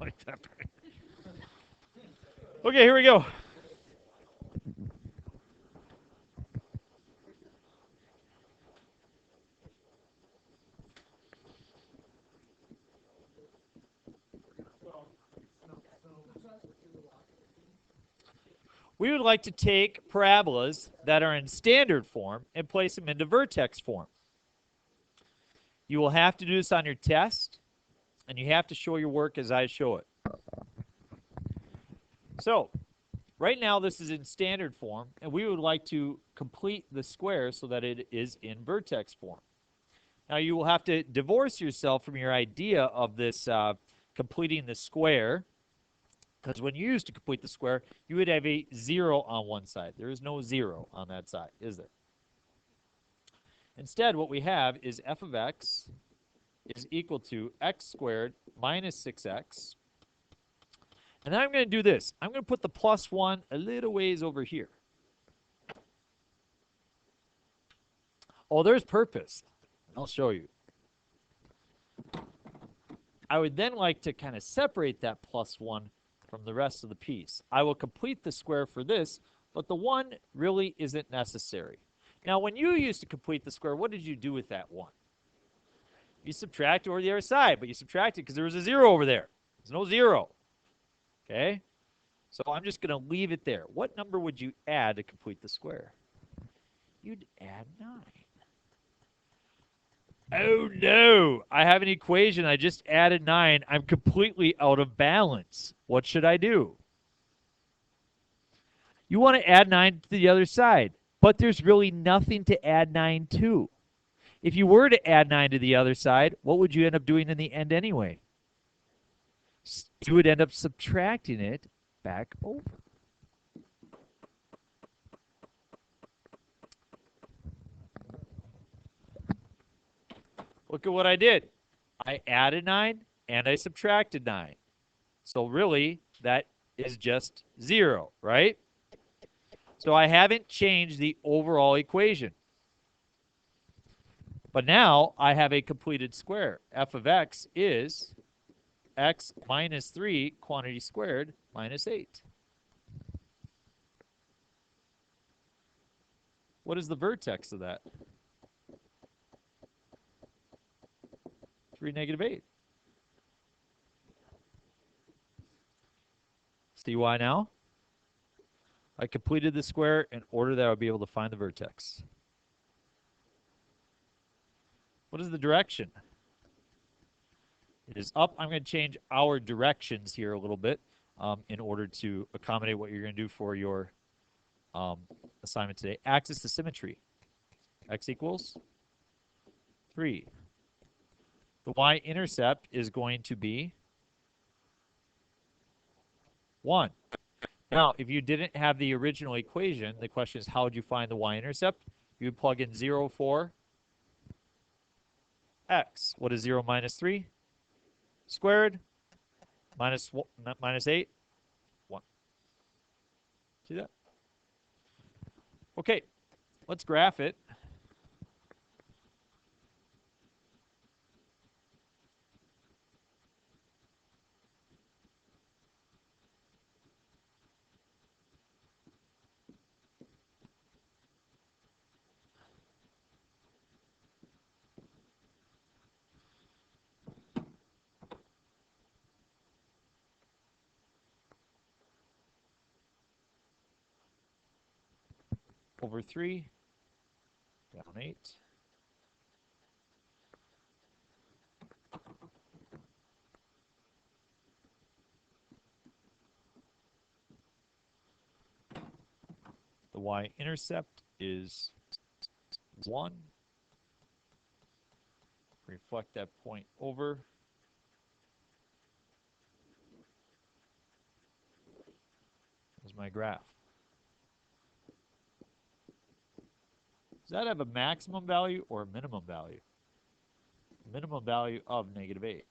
like that. Okay, here we go. We would like to take parabolas that are in standard form and place them into vertex form. You will have to do this on your test, and you have to show your work as I show it. So, right now this is in standard form, and we would like to complete the square so that it is in vertex form. Now you will have to divorce yourself from your idea of this completing the square, because when you used to complete the square, you would have a 0 on one side. There is no 0 on that side, is there? Instead, what we have is f of x is equal to x squared minus 6x. And then I'm going to do this. I'm going to put the plus 1 a little ways over here. Oh, there's purpose. I'll show you. I would then like to kind of separate that plus 1 from the rest of the piece. I will complete the square for this, but the 1 really isn't necessary. Now, when you used to complete the square, what did you do with that 1? You subtract over the other side, but you subtracted because there was a 0 over there. There's no 0. Okay? So I'm just going to leave it there. What number would you add to complete the square? You'd add 9. Oh no, I have an equation. I just added 9. I'm completely out of balance. What should I do? You want to add 9 to the other side, but there's really nothing to add 9 to. If you were to add 9 to the other side, what would you end up doing in the end anyway? You would end up subtracting it back over. Look at what I did. I added 9 and I subtracted 9. So really, that is just 0, right? So I haven't changed the overall equation. But now I have a completed square. F of x is x minus 3 quantity squared minus 8. What is the vertex of that? 3, negative 8. See why now? I completed the square in order that I would be able to find the vertex. What is the direction? It is up. I'm going to change our directions here a little bit in order to accommodate what you're going to do for your assignment today. Axis to symmetry. X equals 3. The y-intercept is going to be 1. Now, if you didn't have the original equation, the question is how would you find the y-intercept? You would plug in 0 for x. What is 0 minus 3? Squared minus 8, 1. See that? Okay, let's graph it. Over 3, down 8. The y-intercept is 1. Reflect that point over. There's my graph. Does that have a maximum value or a minimum value? Minimum value of negative 8.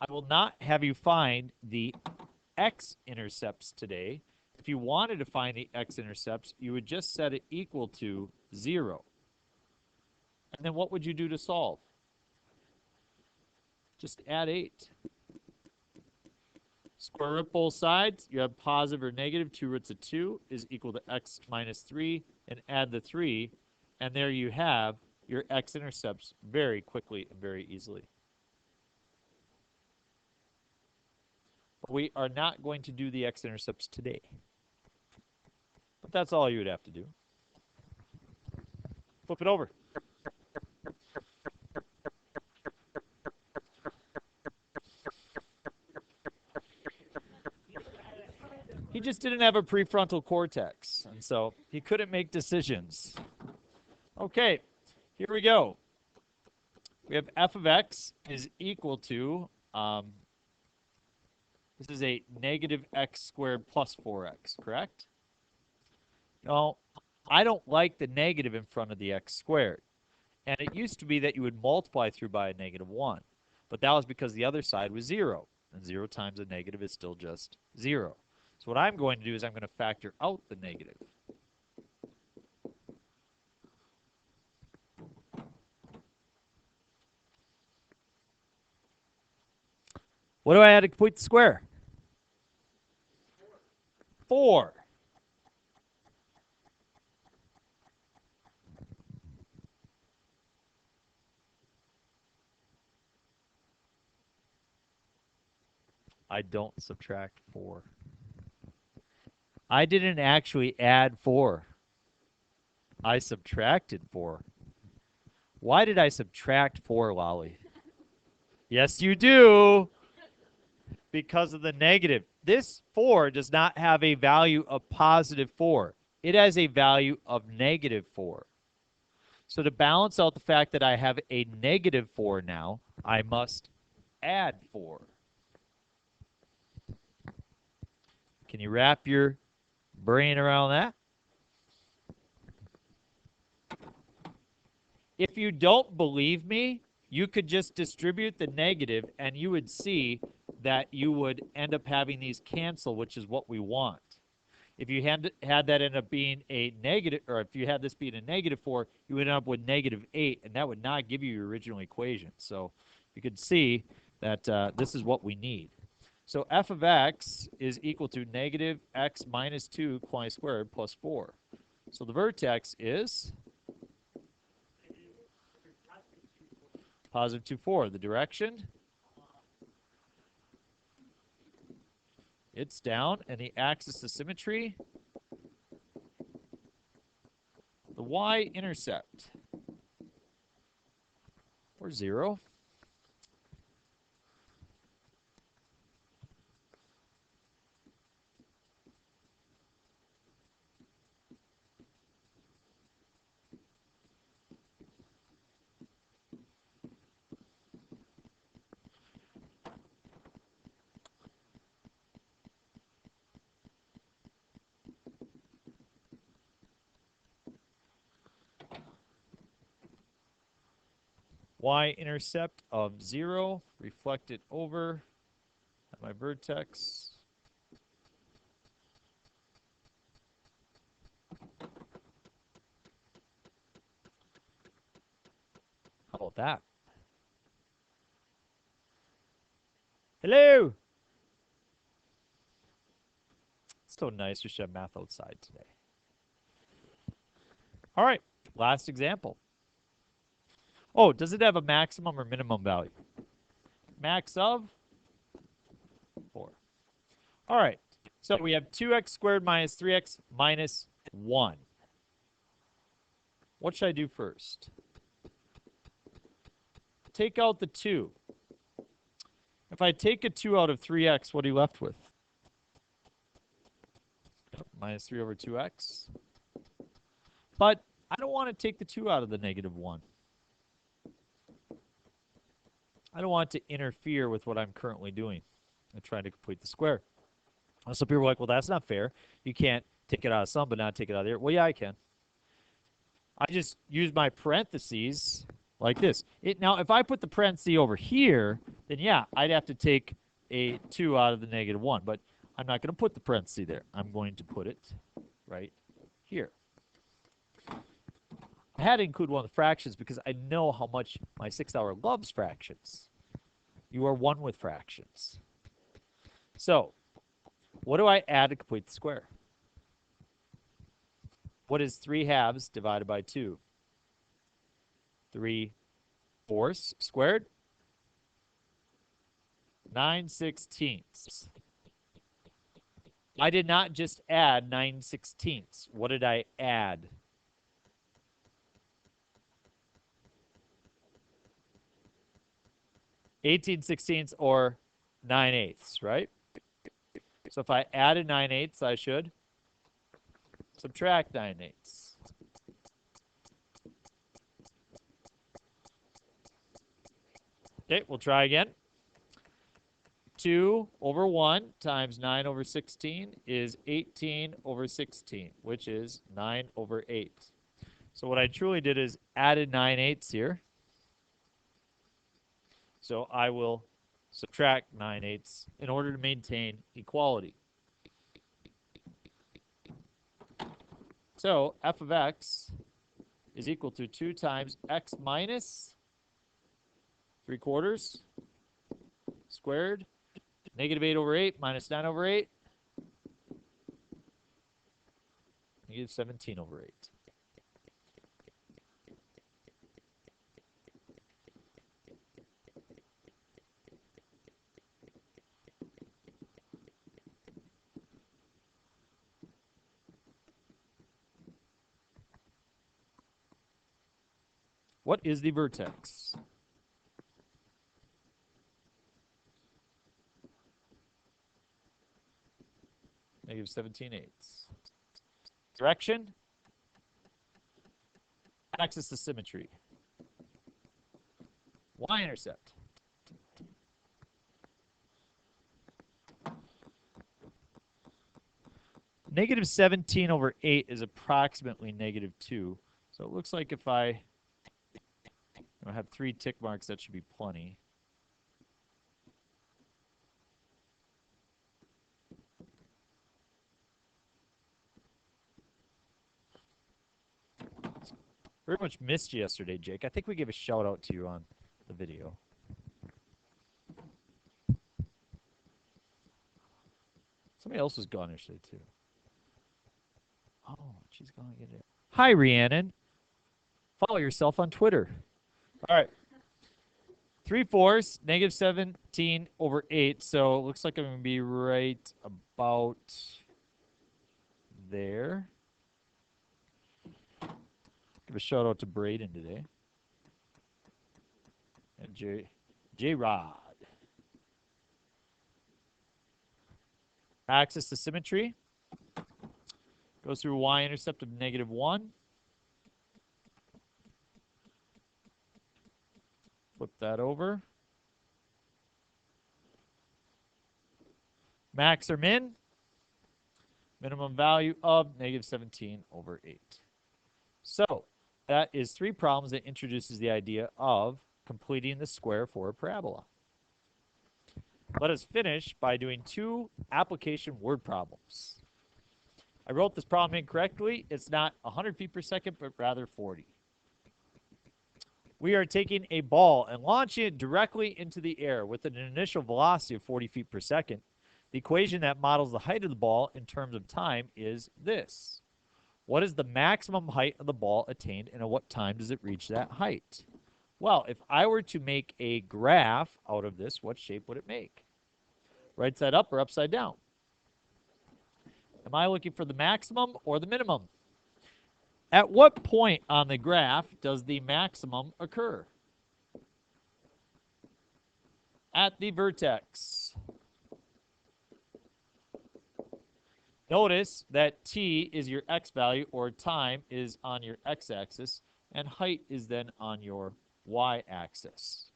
I will not have you find the x-intercepts today. If you wanted to find the x-intercepts, you would just set it equal to 0. And then what would you do to solve? Just add 8. Square root both sides. You have positive or negative. 2 roots of 2 is equal to x minus 3. And add the 3. And there you have your x-intercepts very quickly and very easily. But we are not going to do the x-intercepts today. But that's all you would have to do. Flip it over. He just didn't have a prefrontal cortex, and so he couldn't make decisions. Okay, here we go. We have f of x is equal to, this is a negative x squared plus 4x, correct? No, I don't like the negative in front of the x squared. And it used to be that you would multiply through by a negative 1. But that was because the other side was 0. And 0 times a negative is still just 0. So what I'm going to do is I'm going to factor out the negative. What do I add to complete the square? 4. I don't subtract 4. I didn't actually add 4. I subtracted 4. Why did I subtract 4, Lolly? Yes, you do. Because of the negative. This 4 does not have a value of positive 4. It has a value of negative 4. So to balance out the fact that I have a negative 4 now, I must add 4. Can you wrap your brain around that? If you don't believe me, you could just distribute the negative and you would see that you would end up having these cancel, which is what we want. If you had that end up being a negative, or if you had this being a negative 4, you would end up with negative 8, and that would not give you your original equation. So you could see that this is what we need. So f of x is equal to negative x minus 2 quantity squared plus 4. So the vertex is positive 2, 4. The direction, it's down, and the axis of symmetry, the y-intercept, or 0. Y-intercept of 0, reflected over at my vertex. How about that? Hello! It's so nice we should have math outside today. All right, last example. Oh, does it have a maximum or minimum value? Max of 4. All right, so we have 2x squared minus 3x minus 1. What should I do first? Take out the 2. If I take a 2 out of 3x, what are you left with? Minus 3 over 2x. But I don't want to take the 2 out of the negative 1. I don't want it to interfere with what I'm currently doing. I'm trying to complete the square. Some people are like, well, that's not fair. You can't take it out of some but not take it out of there. Well, yeah, I can. I just use my parentheses like this. Now, if I put the parenthesis over here, then yeah, I'd have to take a 2 out of the negative 1. But I'm not going to put the parenthesis there. I'm going to put it right here. I had to include one of the fractions because I know how much my 6th hour loves fractions. You are one with fractions. So what do I add to complete the square? What is 3/2 divided by 2? 3/4 squared? 9/16. I did not just add 9/16. What did I add? 18/16 or 9/8, right? So if I added 9/8, I should subtract 9/8. Okay, we'll try again. 2/1 times 9/16 is 18/16, which is 9/8. So what I truly did is added 9/8 here. So I will subtract 9/8 in order to maintain equality. So f of x is equal to 2 times x minus 3/4 squared, -8/8 minus 9/8, -17/8. What is the vertex? -17/8. Direction? Axis to symmetry. Y-intercept. -17/8 is approximately -2. So it looks like if I have 3 tick marks, that should be plenty. Very much missed you yesterday, Jake. I think we gave a shout out to you on the video. Somebody else was gone yesterday too. Oh, she's gone again. Hi, Rhiannon. Follow yourself on Twitter. All right. 3/4, -17/8. So it looks like I'm going to be right about there. Give a shout out to Braden today. And J-Rod. Axis to symmetry. Goes through y-intercept of -1. Flip that over. Max or min? Minimum value of -17/8. So that is 3 problems that introduces the idea of completing the square for a parabola. Let us finish by doing 2 application word problems. I wrote this problem incorrectly. It's not 100 feet per second, but rather 40. We are taking a ball and launching it directly into the air with an initial velocity of 40 feet per second. The equation that models the height of the ball in terms of time is this. What is the maximum height of the ball attained, and at what time does it reach that height? Well, if I were to make a graph out of this, what shape would it make? Right side up or upside down? Am I looking for the maximum or the minimum? At what point on the graph does the maximum occur? At the vertex. Notice that t is your x value, or time is on your x-axis, and height is then on your y-axis.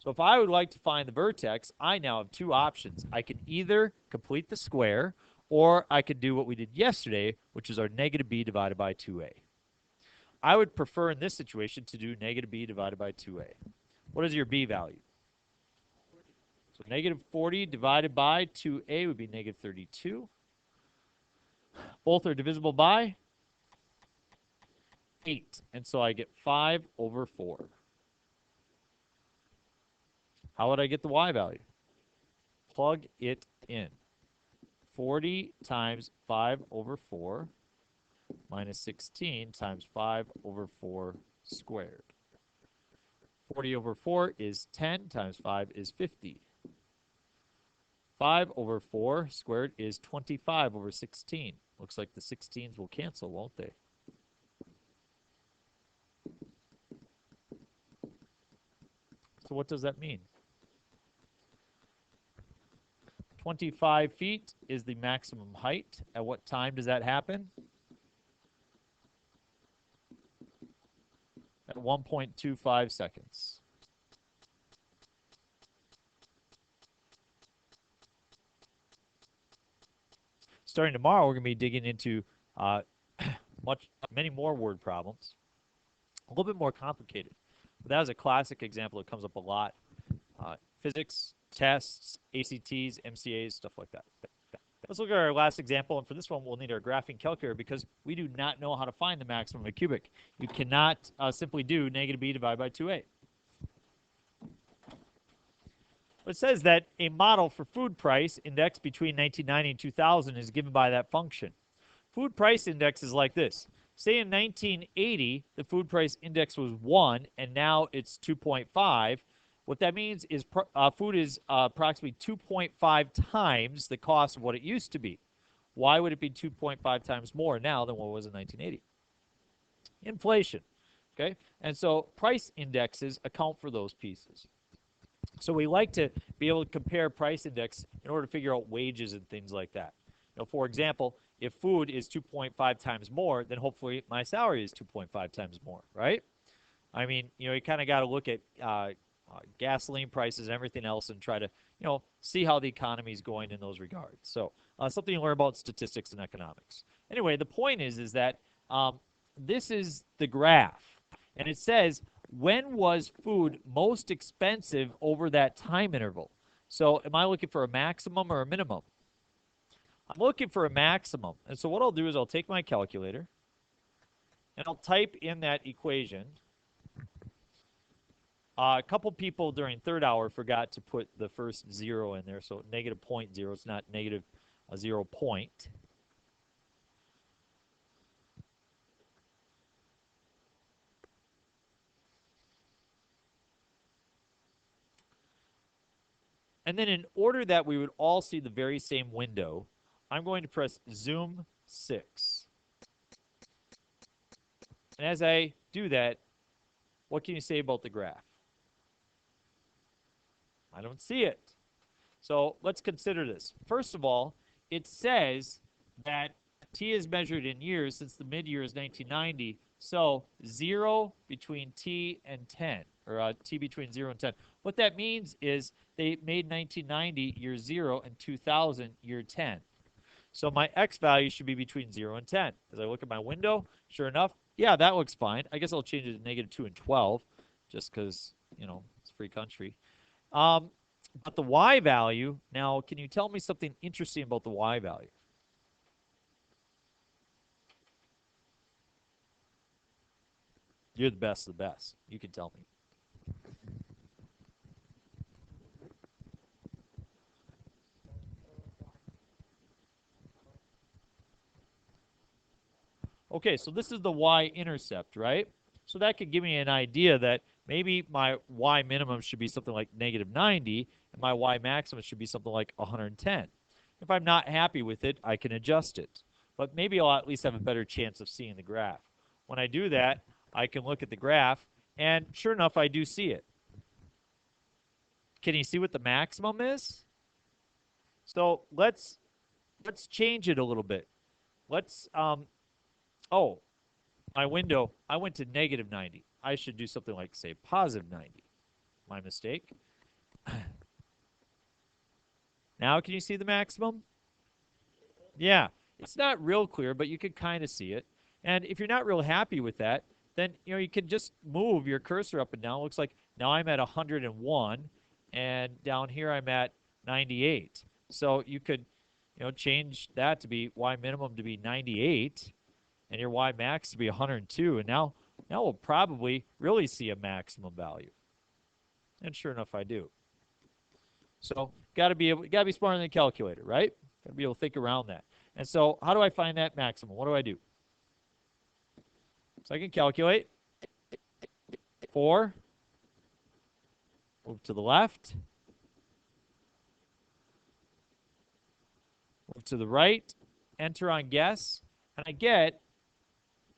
So if I would like to find the vertex, I now have 2 options. I can either complete the square, or I could do what we did yesterday, which is our -b divided by 2a. I would prefer in this situation to do -b divided by 2a. What is your b value? So -40 divided by 2a would be -32. Both are divisible by 8. And so I get 5/4. How would I get the y value? Plug it in. 40 times 5 over 4 minus 16 times 5 over 4 squared. 40 over 4 is 10 times 5 is 50. 5 over 4 squared is 25 over 16. Looks like the 16s will cancel, won't they? So what does that mean? 25 feet is the maximum height. At what time does that happen? At 1.25 seconds. Starting tomorrow, we're going to be digging into many more word problems. A little bit more complicated. But that was a classic example that comes up a lot. Physics, tests, ACTs, MCAs, stuff like that. Let's look at our last example, and for this one, we'll need our graphing calculator because we do not know how to find the maximum of a cubic. You cannot simply do negative b divided by 2a. It says that a model for food price index between 1990 and 2000 is given by that function. Food price index is like this. Say in 1980, the food price index was 1, and now it's 2.5. What that means is food is approximately 2.5 times the cost of what it used to be. Why would it be 2.5 times more now than what it was in 1980? Inflation, okay? And so price indexes account for those pieces. So we like to be able to compare price index in order to figure out wages and things like that. You know, for example, if food is 2.5 times more, then hopefully my salary is 2.5 times more, right? I mean, you know, you kind of got to look at gasoline prices and everything else and try to, you know, see how the economy is going in those regards. So something you learn about statistics and economics. Anyway, the point is that this is the graph. And it says, when was food most expensive over that time interval? So am I looking for a maximum or a minimum? I'm looking for a maximum. And so what I'll do is I'll take my calculator and I'll type in that equation. A couple people during third hour forgot to put the first 0 in there, so negative 0.0. It's not negative 0 point. And then in order that we would all see the very same window, I'm going to press Zoom 6. And as I do that, what can you say about the graph? I don't see it. So let's consider this. First of all, it says that t is measured in years since the mid-year is 1990. So 0 between t and 10, or t between 0 and 10. What that means is they made 1990 year 0 and 2000 year 10. So my x value should be between 0 and 10. As I look at my window, sure enough, yeah, that looks fine. I guess I'll change it to negative 2 and 12, just because, you know, it's a free country. But the y value, now, can you tell me something interesting about the y value? You're the best of the best. You can tell me. Okay, so this is the y-intercept, right? So that could give me an idea that maybe my y minimum should be something like negative 90, and my y maximum should be something like 110. If I'm not happy with it, I can adjust it. But maybe I'll at least have a better chance of seeing the graph. When I do that, I can look at the graph, and sure enough, I do see it. Can you see what the maximum is? So let's change it a little bit. Let's, oh, my window, I went to negative 90. I should do something like, say, positive 90. My mistake. Now can you see the maximum? Yeah, it's not real clear, but you can kind of see it. And if you're not real happy with that, then you can just move your cursor up and down. It looks like now I'm at 101, and down here I'm at 98. So you could change that to be y minimum to be 98, and your y max to be 102. And now we'll probably really see a maximum value. And sure enough, I do. So got to be smarter than a calculator, right? Got to be able to think around that. And so how do I find that maximum? What do? So I can calculate 4, move to the left, move to the right, enter on guess, and I get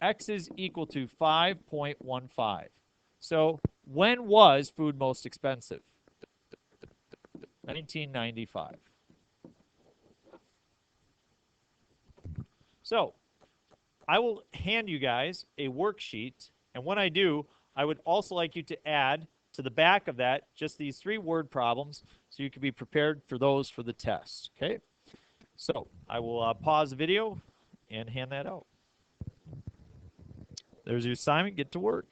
x is equal to 5.15. So when was food most expensive? 1995. So I will hand you guys a worksheet, and when I do, I would also like you to add to the back of that just these 3 word problems so you can be prepared for those for the test, okay? So I will pause the video and hand that out. There's your assignment. Get to work.